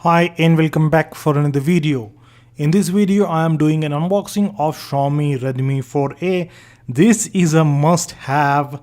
Hi and welcome back for another video. In this video I am doing an unboxing of Xiaomi Redmi 4A. This is a must-have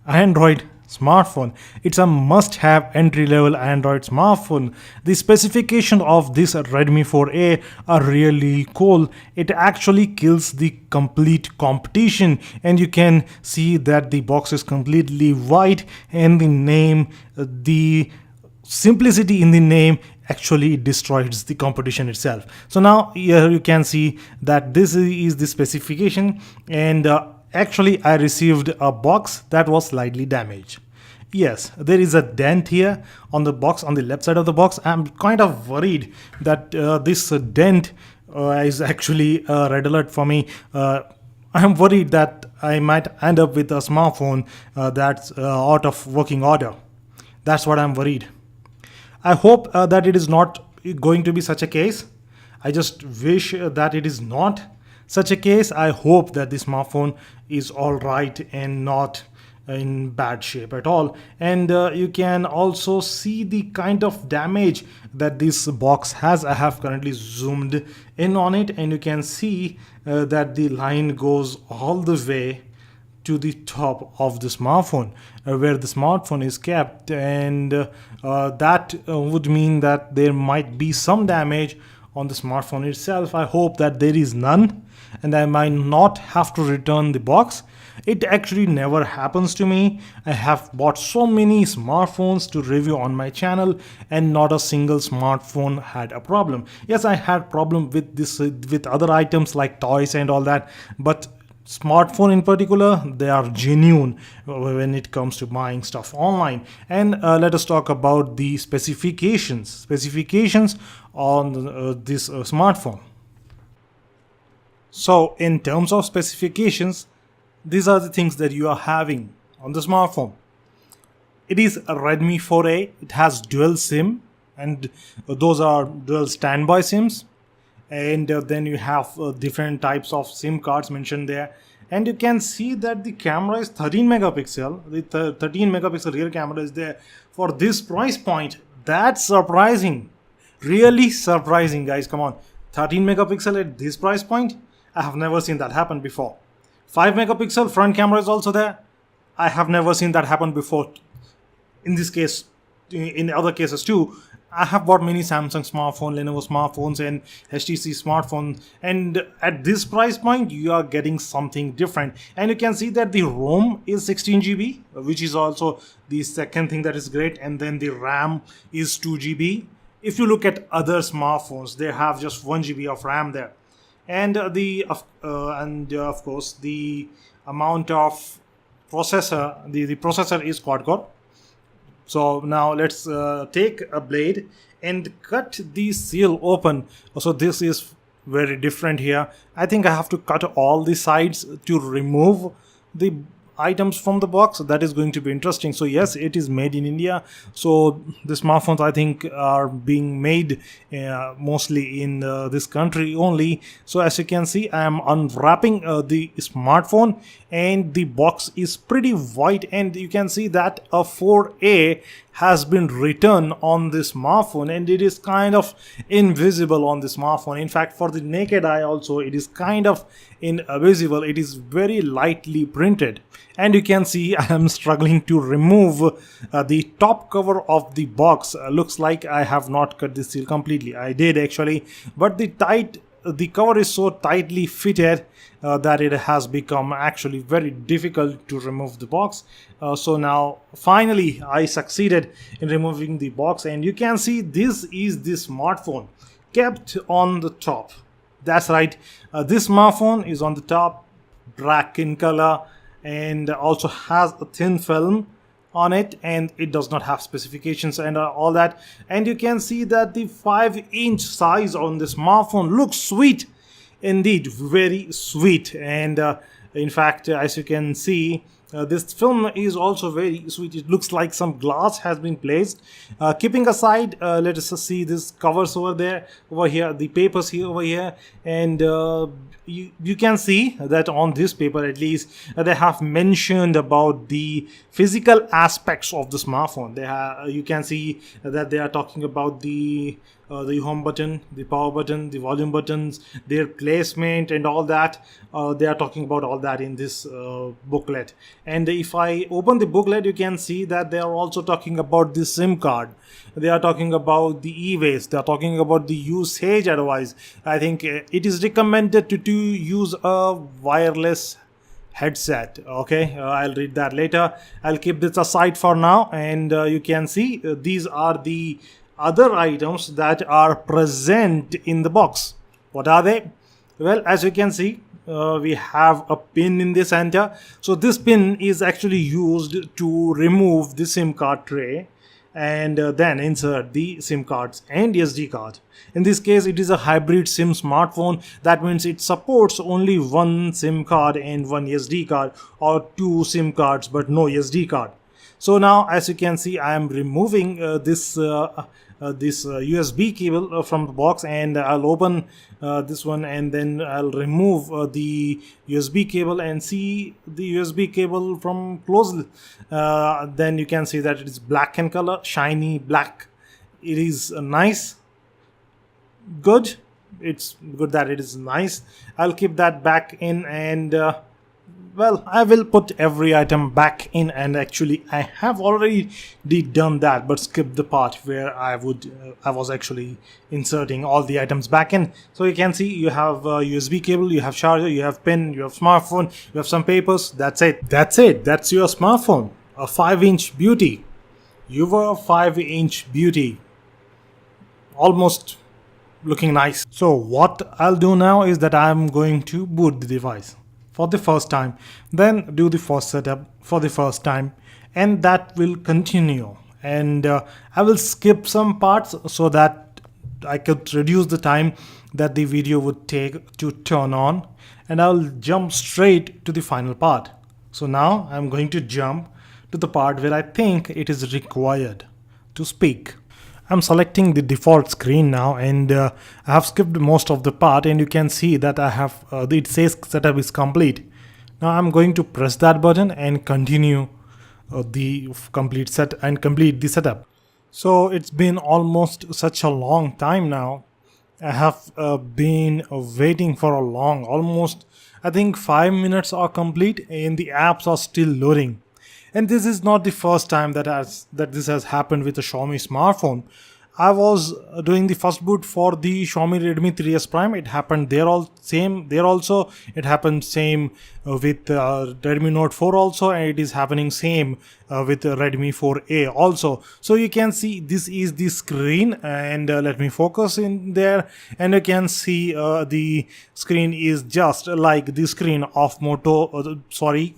Android smartphone. It's a must-have entry-level Android smartphone. The specification of this Redmi 4A are really cool. It actually kills the complete competition, and you can see that the box is completely white and the name, the simplicity in the name actually destroys the competition itself. So now here you can see that this is the specification, and actually I received a box that was slightly damaged. Yes, there is a dent here on the box, on the left side of the box. I'm kind of worried that this dent is actually a red alert for me. I'm worried that I might end up with a smartphone that's out of working order. That's what I'm worried. I hope that it is not going to be such a case. I just wish that it is not such a case. I hope that the smartphone is all right and not in bad shape at all. And you can also see the kind of damage that this box has. I have currently zoomed in on it, and you can see that the line goes all the way to the top of the smartphone, where the smartphone is kept, and that would mean that there might be some damage on the smartphone itself. I hope that there is none and I might not have to return the box. It actually never happens to me. I have bought so many smartphones to review on my channel, and not a single smartphone had a problem. Yes, I had problem with this with other items like toys and all that, but smartphone in particular, they are genuine when it comes to buying stuff online. And let us talk about the specifications on this smartphone. So in terms of specifications, these are the things that you are having on the smartphone. It is a Redmi 4A. It has dual SIM, and those are dual standby SIMs. And then you have different types of SIM cards mentioned there, and you can see that the camera is 13 megapixel. The 13 megapixel rear camera is there for this price point. That's surprising, really surprising, guys. Come on, 13 megapixel at this price point, I have never seen that happen before. 5 megapixel front camera is also there. I have never seen that happen before. In this case, in other cases too, I have bought many Samsung smartphones, Lenovo smartphones, and HTC smartphones, and at this price point you are getting something different. And you can see that the ROM is 16 GB, which is also the second thing that is great, and then the RAM is 2 GB. If you look at other smartphones, they have just 1 GB of RAM there, and of course the amount of processor, the processor is quad-core. So now let's take a blade and cut the seal open. So this is very different here. I think I have to cut all the sides to remove the items from the box. That is going to be interesting. So yes, it is made in India. So the smartphones, I think, are being made mostly in this country only. So as you can see, I am unwrapping the smartphone, and the box is pretty white, and you can see that a 4A has been written on the smartphone, and it is kind of invisible on the smartphone. In fact, for the naked eye also, it is kind of invisible. It is very lightly printed, and you can see I am struggling to remove the top cover of the box. Looks like I have not cut the seal completely. I did actually, but the cover is so tightly fitted that it has become actually very difficult to remove the box. So now finally I succeeded in removing the box, and you can see this is the smartphone kept on the top. That's right, this smartphone is on the top, black in color, and also has a thin film on it, and it does not have specifications and all that. And you can see that the 5-inch size on the smartphone looks sweet indeed, very sweet. And in fact, as you can see, this film is also very sweet. It looks like some glass has been placed. Keeping aside, let us see this covers over here, the papers here over here, and you can see that on this paper at least they have mentioned about the physical aspects of the smartphone. You can see that they are talking about the the home button, the power button, the volume buttons, their placement and all that. They are talking about all that in this booklet. And if I open the booklet, you can see that they are also talking about the SIM card. They are talking about the e-waste. They are talking about the usage advice. I think it is recommended to use a wireless headset. Okay, I'll read that later. I'll keep this aside for now, and you can see these are the other items that are present in the box. What are they? Well, as you can see, we have a pin in the center. So this pin is actually used to remove the SIM card tray and then insert the SIM cards and SD card. In this case, it is a hybrid SIM smartphone. That means it supports only one SIM card and one SD card, or two SIM cards but no SD card. So now, as you can see, I am removing this USB cable from the box, and I'll open this one, and then I'll remove the USB cable and see the USB cable from closely. Then you can see that it is black in color, shiny black. It is nice, good. It's good that it is nice. I'll keep that back in, and well, I will put every item back in, and actually I have already done that, but skip the part where I was actually inserting all the items back in. So you can see you have USB cable, you have charger, you have pen, you have smartphone, you have some papers. That's it. That's your smartphone. A 5-inch beauty. You were a 5-inch beauty. Almost looking nice. So what I'll do now is that I'm going to boot the device for the first time, then do the first setup for the first time, and that will continue. And I will skip some parts so that I could reduce the time that the video would take to turn on, and I'll jump straight to the final part. So now I'm going to jump to the part where I think it is required to speak. I'm selecting the default screen now, and I have skipped most of the part, and you can see that I have it says setup is complete. Now I'm going to press that button and continue the complete the setup. So it's been almost such a long time now. I have been waiting for a long, almost I think 5 minutes are complete, and the apps are still loading. And this is not the first time that this has happened with a Xiaomi smartphone. I was doing the first boot for the Xiaomi Redmi 3S Prime. It happened there also. It happened same with Redmi Note 4 also, and it is happening same with Redmi 4A also. So you can see this is the screen, and let me focus in there, and you can see the screen is just like the screen of the Xiaomi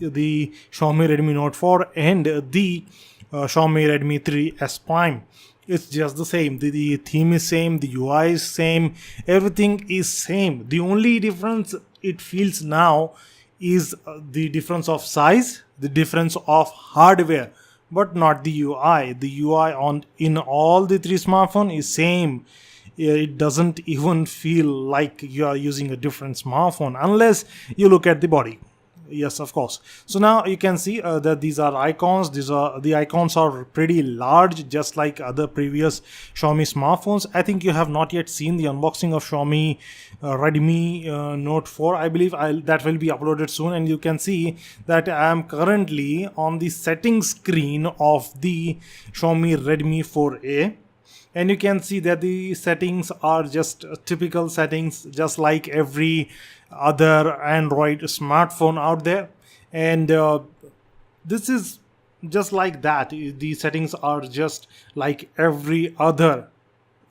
Redmi Note 4 and the Xiaomi Redmi 3S Prime. It's just the same. The theme is same, the UI is same, everything is same. The only difference it feels now is the difference of size, the difference of hardware, but not the UI. The UI in all the three smartphones is same. It doesn't even feel like you are using a different smartphone unless you look at the body. Yes, of course. So now you can see that these are icons. The icons are pretty large, just like other previous Xiaomi smartphones. I think you have not yet seen the unboxing of Xiaomi Redmi Note 4. I believe that will be uploaded soon, and you can see that I am currently on the settings screen of the Xiaomi Redmi 4A. And you can see that the settings are just typical settings, just like every other Android smartphone out there. And this is just like that. The settings are just like every other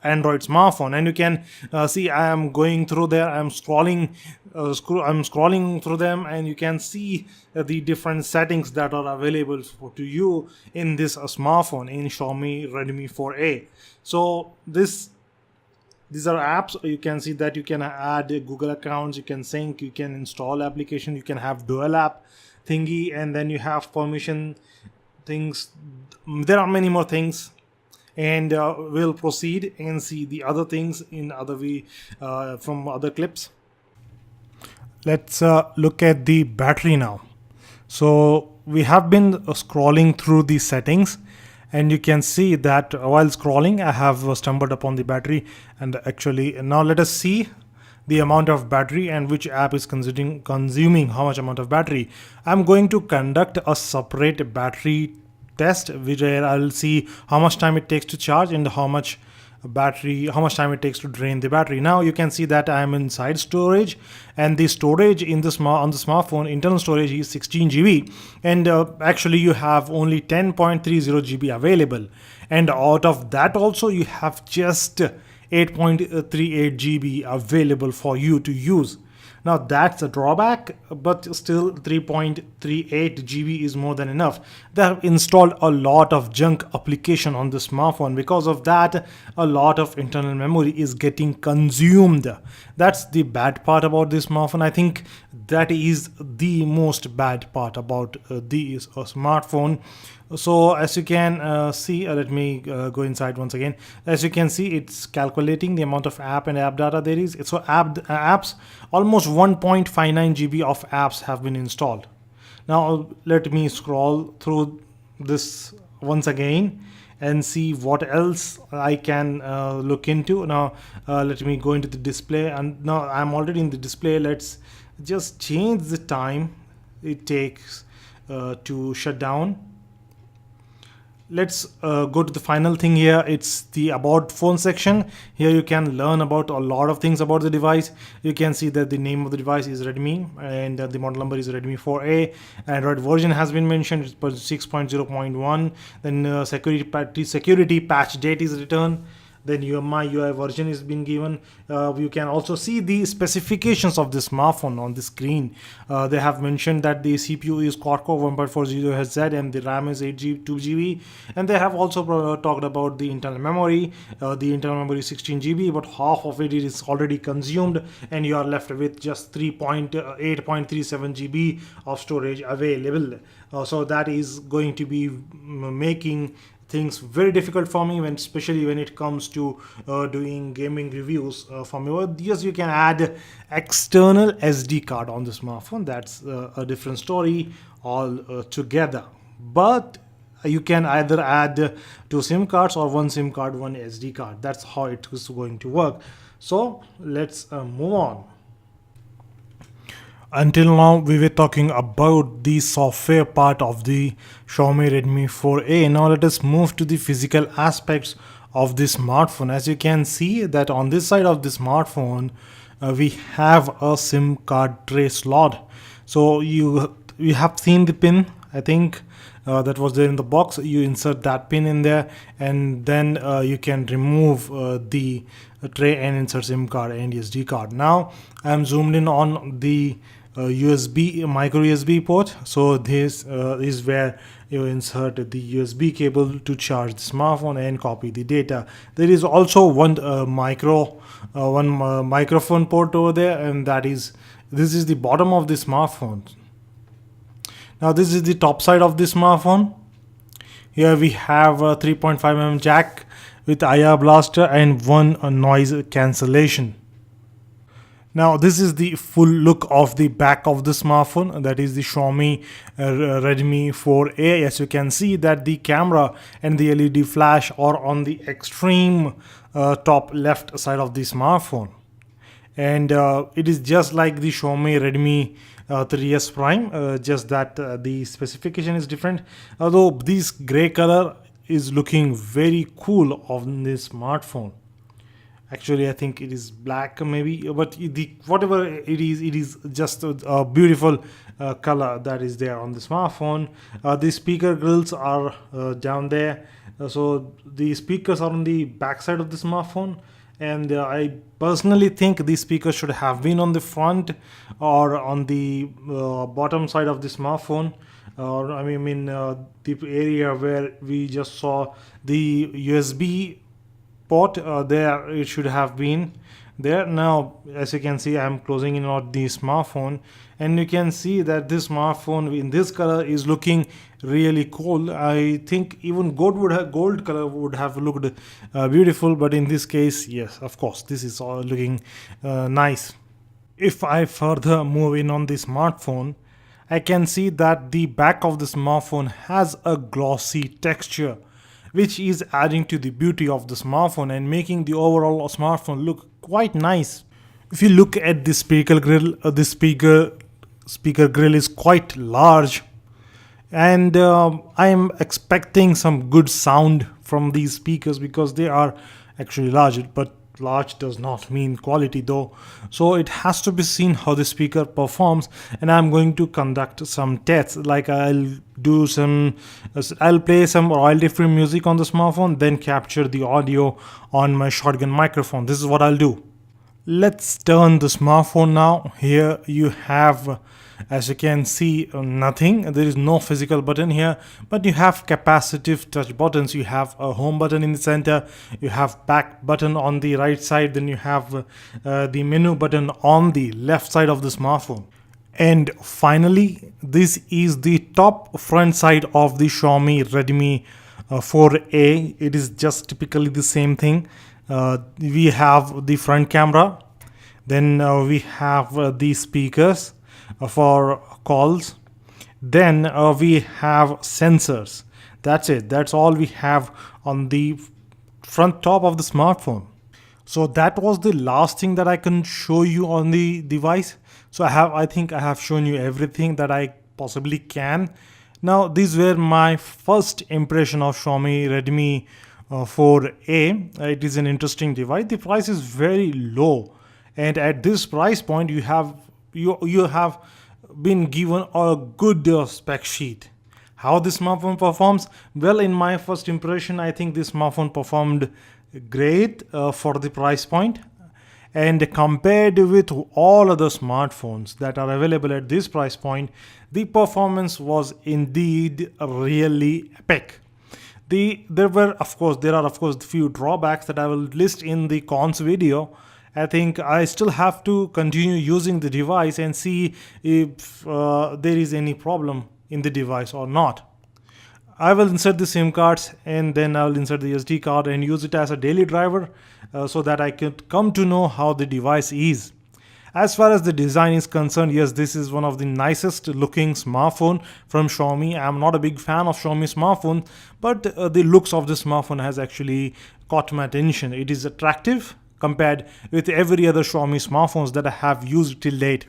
Android smartphone, and you can see I am going through there. I'm scrolling through them, and you can see the different settings that are available to you in this smartphone in Xiaomi Redmi 4A. So these are apps. You can see that you can add Google accounts, you can sync, you can install application, you can have dual app thingy, and then you have permission things. There are many more things, and we'll proceed and see the other things in from other clips. Let's look at the battery now. So we have been scrolling through the settings, and you can see that while scrolling I have stumbled upon the battery. And actually now let us see the amount of battery and which app is consuming how much amount of battery. I'm going to conduct a separate battery test where I'll see how much time it takes to charge and how much time it takes to drain the battery. Now you can see that I am inside storage, and the storage in the on the smartphone, internal storage, is 16 GB, and actually you have only 10.30 GB available, and out of that also you have just 8.38 GB available for you to use. Now that's a drawback, but still 3.38 GB is more than enough. They have installed a lot of junk application on the smartphone. Because of that, a lot of internal memory is getting consumed. That's the bad part about this smartphone. I think that is the most bad part about this smartphone. So as you can see, let me go inside once again. As you can see, it's calculating the amount of app and app data there is. So apps, almost 1.59 GB of apps have been installed. Now let me scroll through this once again and see what else I can look into. Now let me go into the display, and now I'm already in the display. Let's just change the time it takes to shut down. Let's go to the final thing here. It's the about phone section. Here you can learn about a lot of things about the device. You can see that the name of the device is Redmi, and the model number is Redmi 4A. Android version has been mentioned, it's 6.0.1. Then security patch date is written. Then your MIUI version is being given. You can also see the specifications of the smartphone on the screen. They have mentioned that the CPU is quadcore 1.40 GHz and the RAM is 2 GB. And they have also talked about the internal memory. The internal memory is 16 GB, but half of it is already consumed, and you are left with just 8.37 GB of storage available. So that is going to be making things very difficult for me, especially when it comes to doing gaming reviews for me. Yes, you can add external SD card on the smartphone. That's a different story altogether. But you can either add 2 SIM cards or 1 SIM card, 1 SD card. That's how it is going to work. So let's move on. Until now, we were talking about the software part of the Xiaomi Redmi 4A. Now let us move to the physical aspects of the smartphone. As you can see that on this side of the smartphone, we have a SIM card tray slot. So you have seen the pin, I think that was there in the box. You insert that pin in there, and then you can remove the tray and insert SIM card and SD card. Now I am zoomed in on the micro USB port. So this is where you insert the USB cable to charge the smartphone and copy the data. There is also one microphone port over there, and this is the bottom of the smartphone. Now this is the top side of the smartphone. Here we have a 3.5mm jack with IR blaster and one noise cancellation. Now this is the full look of the back of the smartphone. That is the Xiaomi Redmi 4A. As you can see that the camera and the LED flash are on the extreme top left side of the smartphone. And it is just like the Xiaomi Redmi 3S Prime, just that the specification is different. Although this gray color is looking very cool on this smartphone. Actually, I think it is black maybe, but whatever it is just a beautiful color that is there on the smartphone. The speaker grills are down there. So the speakers are on the back side of the smartphone. And I personally think these speakers should have been on the front or on the bottom side of the smartphone. The area where we just saw the USB port, there it should have been there. Now as you can see, I'm closing in on the smartphone, and you can see that this smartphone in this color is looking really cool. I think even gold color would have looked beautiful, but in this case, yes, of course, this is all looking nice. If I further move in on the smartphone, I can see that the back of the smartphone has a glossy texture, which is adding to the beauty of the smartphone and making the overall smartphone look quite nice. If you look at the speaker grill, the speaker grill is quite large, and I am expecting some good sound from these speakers because they are actually large, but large does not mean quality though. So it has to be seen how the speaker performs, and I'm going to conduct some tests. Like I'll play some royalty free music on the smartphone, then capture the audio on my shotgun microphone. This is what I'll do. Let's turn the smartphone now. Here you have, as you can see, nothing. There is no physical button here, but you have capacitive touch buttons. You have a home button in the center, you have back button on the right side, then you have the menu button on the left side of the smartphone. And finally, this is the top front side of the Xiaomi Redmi 4A. It is just typically the same thing. We have the front camera, then we have the speakers for calls, then we have sensors. That's it. That's all we have on the front top of the smartphone. So that was the last thing that I can show you on the device. So I think I have shown you everything that I possibly can. Now these were my first impression of Xiaomi Redmi 4A. It is an interesting device. The price is very low, and at this price point you have been given a good spec sheet. How this smartphone performs? Well, in my first impression, I think this smartphone performed great for the price point, and compared with all other smartphones that are available at this price point, the performance was indeed really epic. There are of course few drawbacks that I will list in the cons video. I think I still have to continue using the device and see if there is any problem in the device or not. I will insert the SIM cards, and then I will insert the SD card and use it as a daily driver so that I could come to know how the device is. As far as the design is concerned, yes, this is one of the nicest looking smartphone from Xiaomi. I'm not a big fan of Xiaomi smartphone, but the looks of the smartphone has actually caught my attention. It is attractive compared with every other Xiaomi smartphones that I have used till date.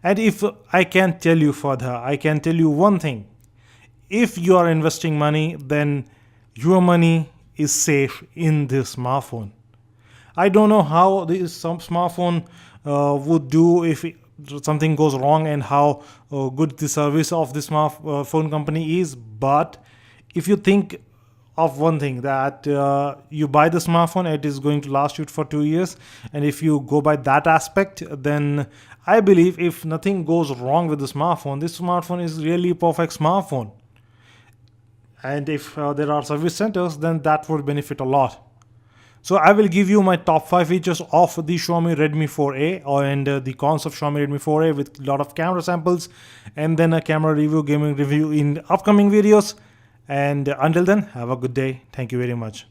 And if I can tell you further, I can tell you one thing. If you are investing money, then your money is safe in this smartphone. I don't know how some smartphone would do if something goes wrong, and how good the service of the smartphone company is. But if you think of one thing, that you buy the smartphone, it is going to last you for 2 years, and if you go by that aspect, then I believe if nothing goes wrong with the smartphone, this smartphone is really a perfect smartphone. And if there are service centers, then that would benefit a lot. So I will give you my top 5 features of the Xiaomi Redmi 4A and the cons of Xiaomi Redmi 4A with a lot of camera samples, and then a camera review, gaming review in upcoming videos. And until then, have a good day. Thank you very much.